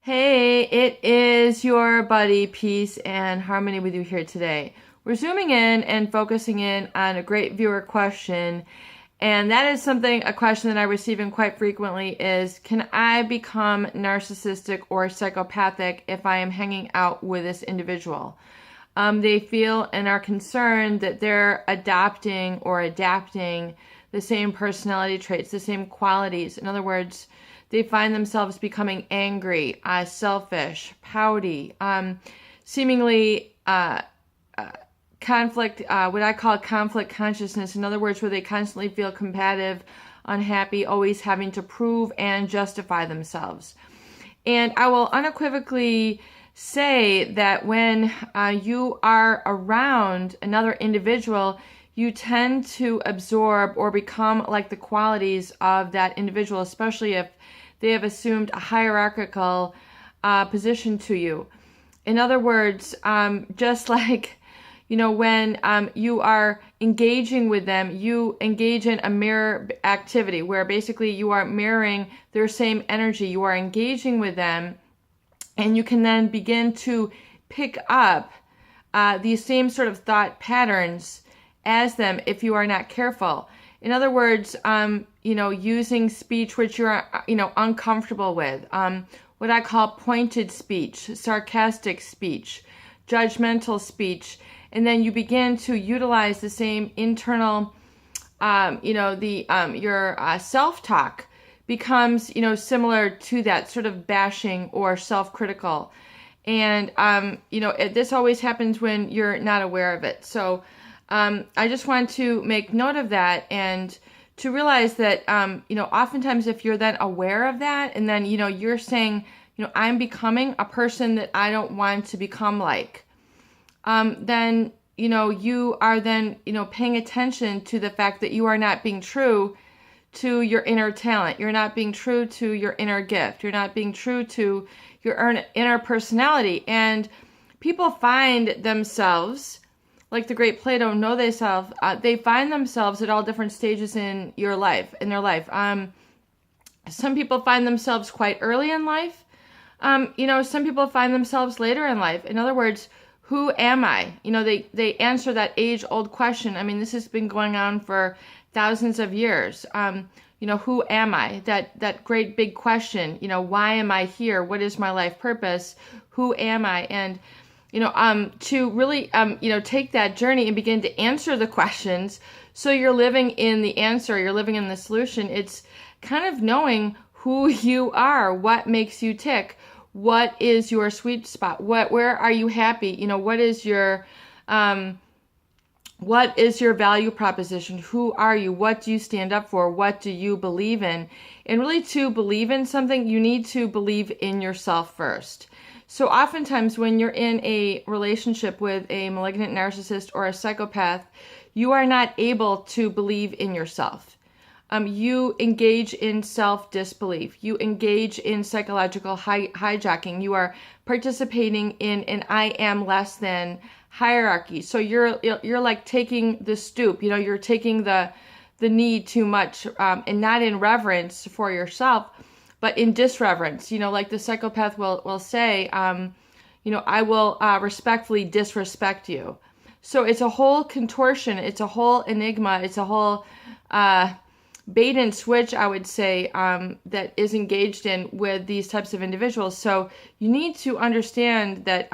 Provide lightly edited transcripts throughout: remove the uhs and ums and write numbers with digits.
Hey, it is your buddy, Peace and Harmony with you here today. We're zooming in and focusing in on a great viewer question, and that is a question that I receive in quite frequently is, can I become narcissistic or psychopathic if I am hanging out with this individual? They feel and are concerned that they're adopting or adapting the same personality traits, the same qualities. In other words, they find themselves becoming angry, selfish, pouty, seemingly conflict, what I call conflict consciousness. In other words, where they constantly feel combative, unhappy, always having to prove and justify themselves. And I will unequivocally say that when you are around another individual, you tend to absorb or become like the qualities of that individual, especially if they have assumed a hierarchical position to you. In other words, just like, when you are engaging with them, you engage in a mirror activity where basically you are mirroring their same energy. You are engaging with them, and you can then begin to pick up these same sort of thought patterns as them if you are not careful. In other words, using speech which you're, uncomfortable with, what I call pointed speech, sarcastic speech, judgmental speech, and then you begin to utilize the same internal, your self-talk becomes, similar to that sort of bashing or self-critical. And, this always happens when you're not aware of it. So I just want to make note of that and to realize that, oftentimes if you're then aware of that and then, you're saying, I'm becoming a person that I don't want to become like, then, you are then, paying attention to the fact that you are not being true to your inner talent. You're not being true to your inner gift. You're not being true to your inner personality. And people find themselves, like the great Plato, they find themselves at all different stages in their life. Some people find themselves quite early in life. Some people find themselves later in life. In other words, who am I? They answer that age-old question. I mean, this has been going on for thousands of years. Who am I? That great big question, why am I here? What is my life purpose? Who am I? And to really, take that journey and begin to answer the questions. So you're living in the answer, you're living in the solution. It's kind of knowing who you are, what makes you tick, what is your sweet spot, where are you happy? What is your value proposition? Who are you? What do you stand up for? What do you believe in? And really, to believe in something, you need to believe in yourself first. So oftentimes when you're in a relationship with a malignant narcissist or a psychopath, you are not able to believe in yourself. You engage in self-disbelief. You engage in psychological hijacking. You are participating in an I am less than hierarchy. So you're like taking the stoop. You're taking the need too much, and not in reverence for yourself, but in disreverence. Like the psychopath will say, I will respectfully disrespect you. So it's a whole contortion. It's a whole enigma. It's a whole bait and switch, I would say, that is engaged in with these types of individuals. So you need to understand that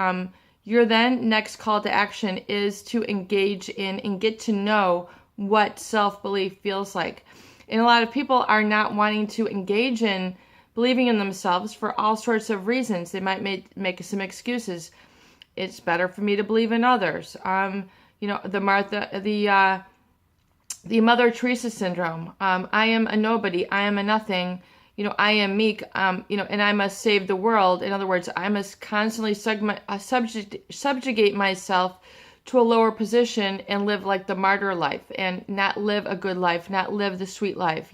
your then next call to action is to engage in and get to know what self-belief feels like. And a lot of people are not wanting to engage in believing in themselves for all sorts of reasons. They might make some excuses. It's better for me to believe in others. The Mother Teresa syndrome. I am a nobody. I am a nothing. I am meek. And I must save the world. In other words, I must constantly subjugate myself to a lower position and live like the martyr life and not live a good life, not live the sweet life,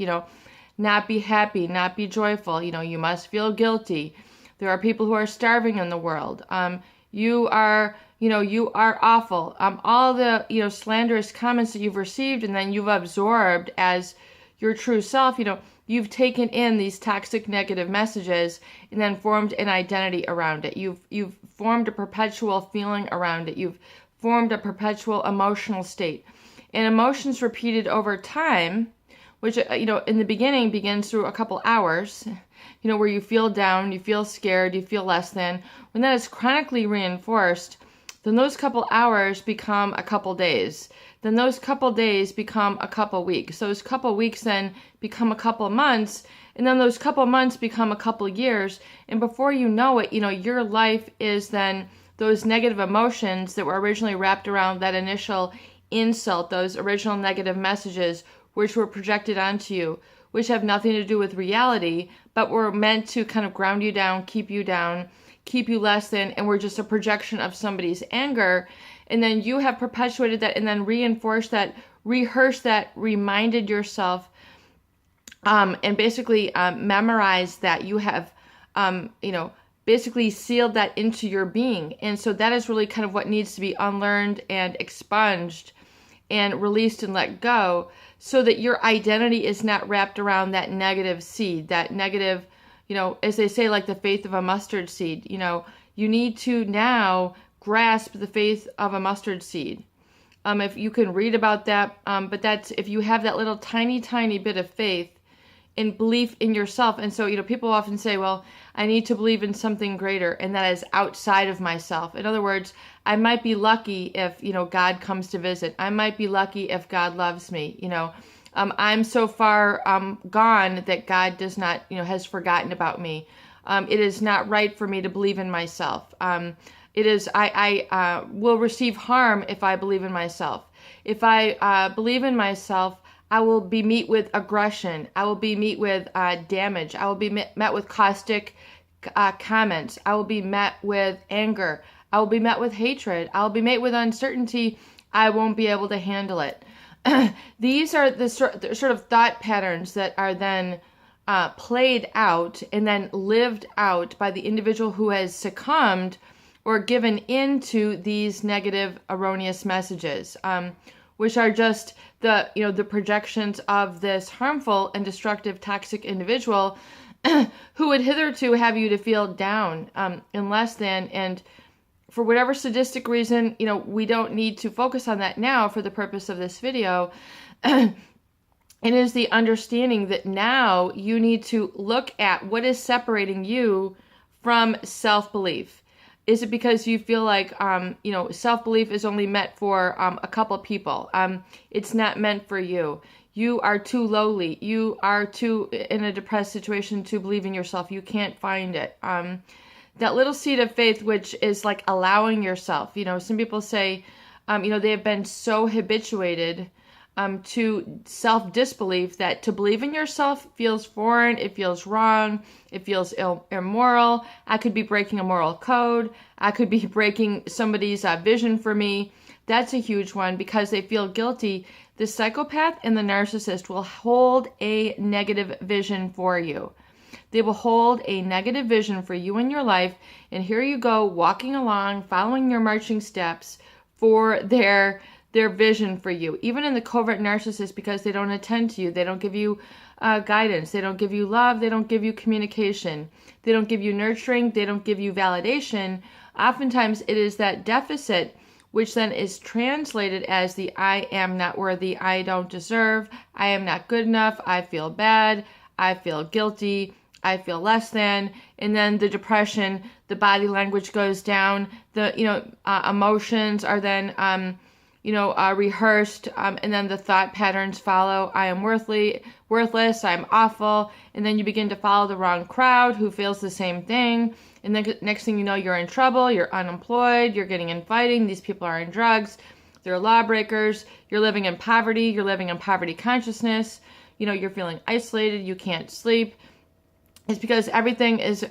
not be happy, not be joyful. You must feel guilty. There are people who are starving in the world. You are awful. All the, slanderous comments that you've received and then you've absorbed as your true self, you've taken in these toxic negative messages and then formed an identity around it. You've formed a perpetual feeling around it. You've formed a perpetual emotional state. And emotions repeated over time, which, in the beginning begins through a couple hours, where you feel down, you feel scared, you feel less than. When that is chronically reinforced, then those couple hours become a couple days. Then those couple days become a couple weeks. Those couple weeks then become a couple months, and then those couple months become a couple years. And before you know it, your life is then those negative emotions that were originally wrapped around that initial insult, those original negative messages which were projected onto you, which have nothing to do with reality, but were meant to kind of ground you down, keep you less than, and were just a projection of somebody's anger. And then you have perpetuated that and then reinforced that, rehearsed that, reminded yourself, and basically memorized that. You have, basically sealed that into your being. And so that is really kind of what needs to be unlearned and expunged and released and let go, so that your identity is not wrapped around that negative seed, that negative, as they say, like the faith of a mustard seed. You need to now grasp the faith of a mustard seed. If you can read about that, but that's if you have that little tiny, tiny bit of faith and belief in yourself. And so, people often say, well, I need to believe in something greater, and that is outside of myself. In other words, I might be lucky if, God comes to visit. I might be lucky if God loves me. I'm so far gone that God does not, has forgotten about me. It is not right for me to believe in myself. It is, I will receive harm if I believe in myself. If I believe in myself, I will be met with aggression. I will be met with damage. I will be met with caustic comments. I will be met with anger. I will be met with hatred. I will be met with uncertainty. I won't be able to handle it. These are the sort of thought patterns that are then played out and then lived out by the individual who has succumbed or given into these negative, erroneous messages, which are just the projections of this harmful and destructive, toxic individual who would hitherto have you to feel down and less than. And for whatever sadistic reason, we don't need to focus on that now for the purpose of this video. It is the understanding that now you need to look at what is separating you from self-belief. Is it because you feel like, self-belief is only meant for a couple people? It's not meant for you. You are too lowly. You are too in a depressed situation to believe in yourself. You can't find it. That little seed of faith, which is like allowing yourself. Some people say, they have been so habituated to self-disbelief that to believe in yourself feels foreign, it feels wrong, it feels immoral. I could be breaking a moral code. I could be breaking somebody's vision for me. That's a huge one because they feel guilty. The psychopath and the narcissist will hold a negative vision for you. They will hold a negative vision for you in your life, and here you go walking along, following your marching steps for their vision for you. Even in the covert narcissist, because they don't attend to you, they don't give you guidance, they don't give you love, they don't give you communication, they don't give you nurturing, they don't give you validation. Oftentimes it is that deficit which then is translated as the I am not worthy, I don't deserve, I am not good enough, I feel bad, I feel guilty, I feel less than, and then the depression, the body language goes down, the emotions are then rehearsed, and then the thought patterns follow. I am worthless, I'm awful, and then you begin to follow the wrong crowd who feels the same thing, and then next thing you know, you're in trouble, you're unemployed, you're getting in fighting, these people are in drugs, they're lawbreakers, you're living in poverty, you're living in poverty consciousness, you're feeling isolated, you can't sleep. It's because everything is,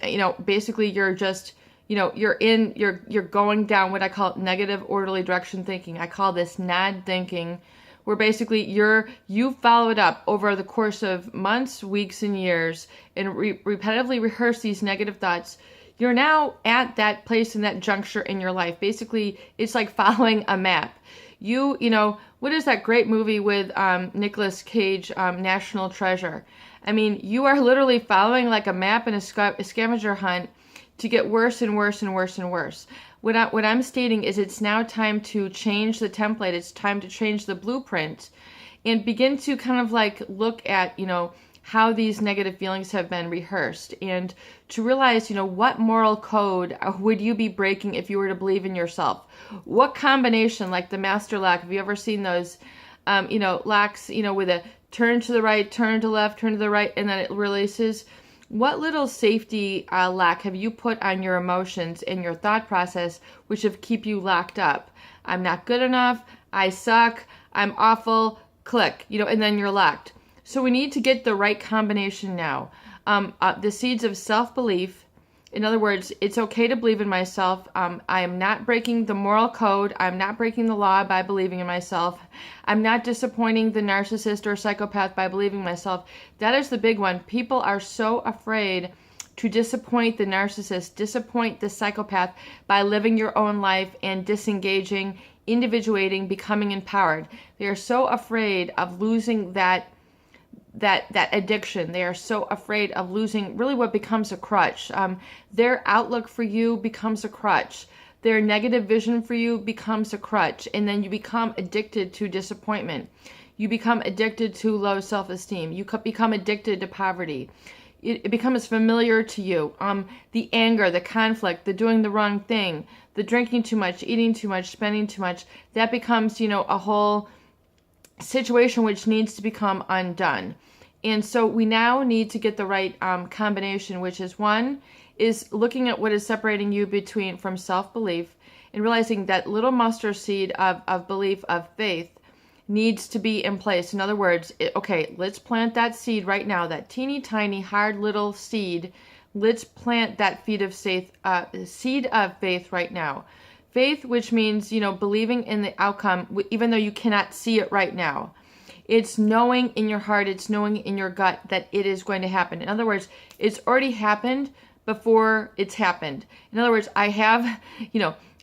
basically you're just, you're going down what I call negative orderly direction thinking. I call this NOD thinking, where basically you follow it up over the course of months, weeks, and years, and repetitively rehearse these negative thoughts. You're now at that place in that juncture in your life. Basically, it's like following a map. What is that great movie with Nicolas Cage, National Treasure? I mean, you are literally following like a map and a scavenger hunt to get worse and worse and worse and worse. What I'm stating is it's now time to change the template. It's time to change the blueprint and begin to kind of like look at, how these negative feelings have been rehearsed, and to realize, what moral code would you be breaking if you were to believe in yourself? What combination, like the master lock, have you ever seen those, locks, with a turn to the right, turn to the left, turn to the right, and then it releases? What little safety lock have you put on your emotions and your thought process, which have keep you locked up? I'm not good enough. I suck. I'm awful. Click, and then you're locked. So we need to get the right combination now. The seeds of self-belief. In other words, it's okay to believe in myself. I am not breaking the moral code. I'm not breaking the law by believing in myself. I'm not disappointing the narcissist or psychopath by believing in myself. That is the big one. People are so afraid to disappoint the narcissist, disappoint the psychopath by living your own life and disengaging, individuating, becoming empowered. They are so afraid of losing that addiction. They are so afraid of losing really what becomes a crutch. Their outlook for you becomes a crutch. Their negative vision for you becomes a crutch. And then you become addicted to disappointment. You become addicted to low self-esteem. You become addicted to poverty. It becomes familiar to you. The anger, the conflict, the doing the wrong thing, the drinking too much, eating too much, spending too much, that becomes, a whole situation which needs to become undone. And so we now need to get the right combination, which is one, is looking at what is separating you from self-belief and realizing that little mustard seed of belief, of faith, needs to be in place. In other words, okay, let's plant that seed right now, that teeny tiny, hard little seed. Let's plant that seed of faith right now. Faith, which means, believing in the outcome, even though you cannot see it right now. It's knowing in your heart, it's knowing in your gut that it is going to happen. In other words, it's already happened before it's happened. In other words, I have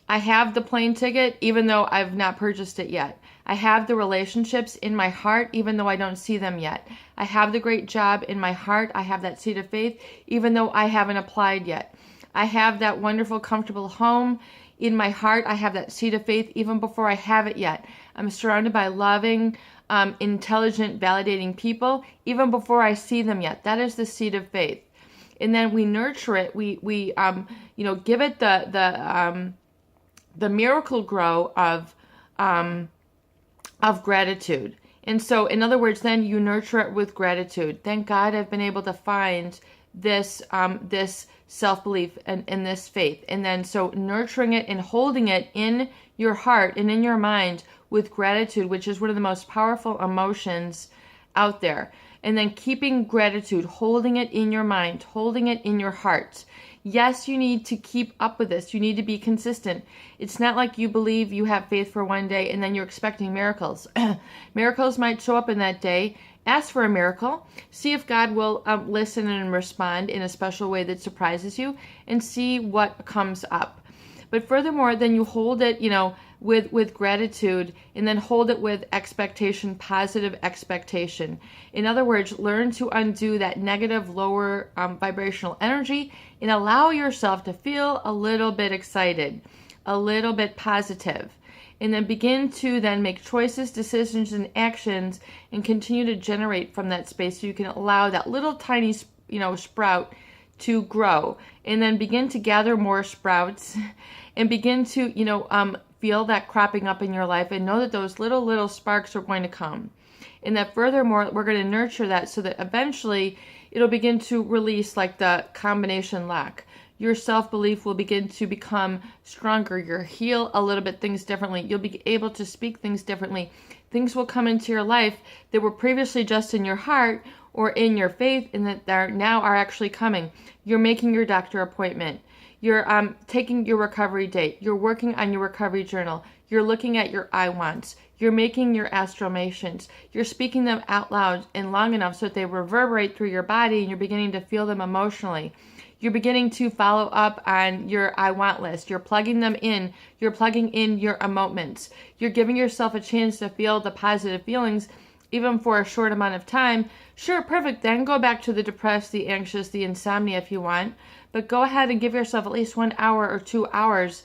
the plane ticket, even though I've not purchased it yet. I have the relationships in my heart, even though I don't see them yet. I have the great job in my heart. I have that seed of faith, even though I haven't applied yet. I have that wonderful, comfortable home in my heart. I have that seed of faith even before I have it yet. I'm surrounded by loving, intelligent, validating people even before I see them yet. That is the seed of faith. And then we nurture it. We give it the miracle grow of gratitude. And so, in other words, then you nurture it with gratitude. Thank God I've been able to find this self-belief and this faith. And then so nurturing it and holding it in your heart and in your mind with gratitude, which is one of the most powerful emotions out there. And then keeping gratitude, holding it in your mind, holding it in your heart. Yes, you need to keep up with this. You need to be consistent. It's not like you believe you have faith for one day and then you're expecting miracles. Miracles might show up in that day. Ask for a miracle. See if God will listen and respond in a special way that surprises you, and see what comes up. But furthermore, then you hold it, with gratitude, and then hold it with expectation, positive expectation. In other words, learn to undo that negative, lower vibrational energy and allow yourself to feel a little bit excited, a little bit positive. And then begin to then make choices, decisions, and actions, and continue to generate from that space so you can allow that little tiny, sprout to grow. And then begin to gather more sprouts and begin to, feel that cropping up in your life and know that those little sparks are going to come. And that furthermore, we're going to nurture that so that eventually it'll begin to release like the combination lock. Your self-belief will begin to become stronger. You'll heal a little bit things differently. You'll be able to speak things differently. Things will come into your life that were previously just in your heart or in your faith, and that now are actually coming. You're making your doctor appointment. You're taking your recovery date. You're working on your recovery journal. You're looking at your I wants. You're making your astramations. You're speaking them out loud and long enough so that they reverberate through your body and you're beginning to feel them emotionally. you're beginning to follow up on your I want list. You're plugging them in. You're plugging in your emotions. You're giving yourself a chance to feel the positive feelings, even for a short amount of time. Sure, perfect. Then go back to the depressed, the anxious, the insomnia if you want. But go ahead and give yourself at least 1 hour or 2 hours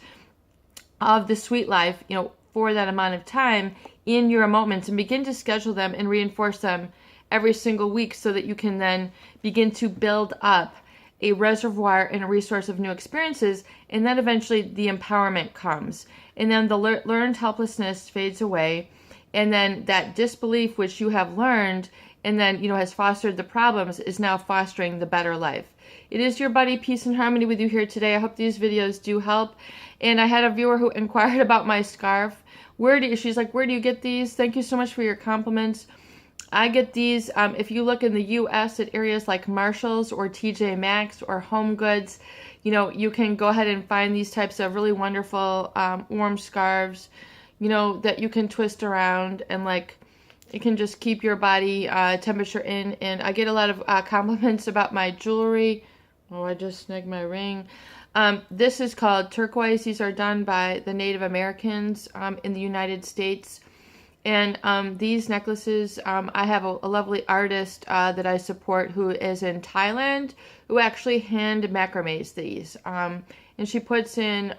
of the sweet life, for that amount of time in your moments, and begin to schedule them and reinforce them every single week so that you can then begin to build up a reservoir and a resource of new experiences. And then eventually the empowerment comes, and then the learned helplessness fades away, and then that disbelief which you have learned and then has fostered the problems is now fostering the better life. It is your buddy Peace and Harmony with you here today. I hope these videos do help. And I had a viewer who inquired about my scarf. She's like, where do you get these? Thank you so much for your compliments. I get these, if you look in the U.S. at areas like Marshall's or TJ Maxx or Home Goods, you can go ahead and find these types of really wonderful warm scarves, that you can twist around, and it can just keep your body temperature in. And I get a lot of compliments about my jewelry. Oh, I just snagged my ring. This is called turquoise. These are done by the Native Americans in the United States. And these necklaces, I have a lovely artist that I support who is in Thailand, who actually hand macrames these. And she puts in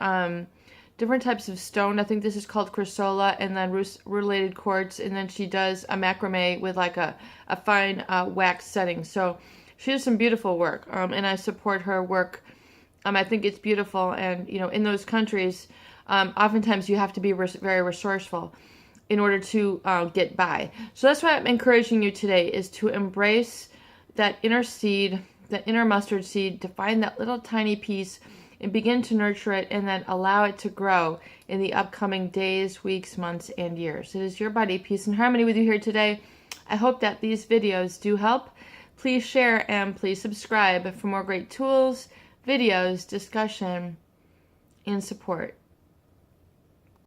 different types of stone. I think this is called chrysola, and then rutilated quartz. And then she does a macrame with a fine wax setting. So she does some beautiful work, and I support her work. I think it's beautiful. And, in those countries, oftentimes you have to be very resourceful in order to get by. So that's why I'm encouraging you today, is to embrace that inner seed, that inner mustard seed, to find that little tiny piece and begin to nurture it, and then allow it to grow in the upcoming days, weeks, months, and years. It is your buddy, Peace and Harmony, with you here today. I hope that these videos do help. Please share and please subscribe for more great tools, videos, discussion, and support.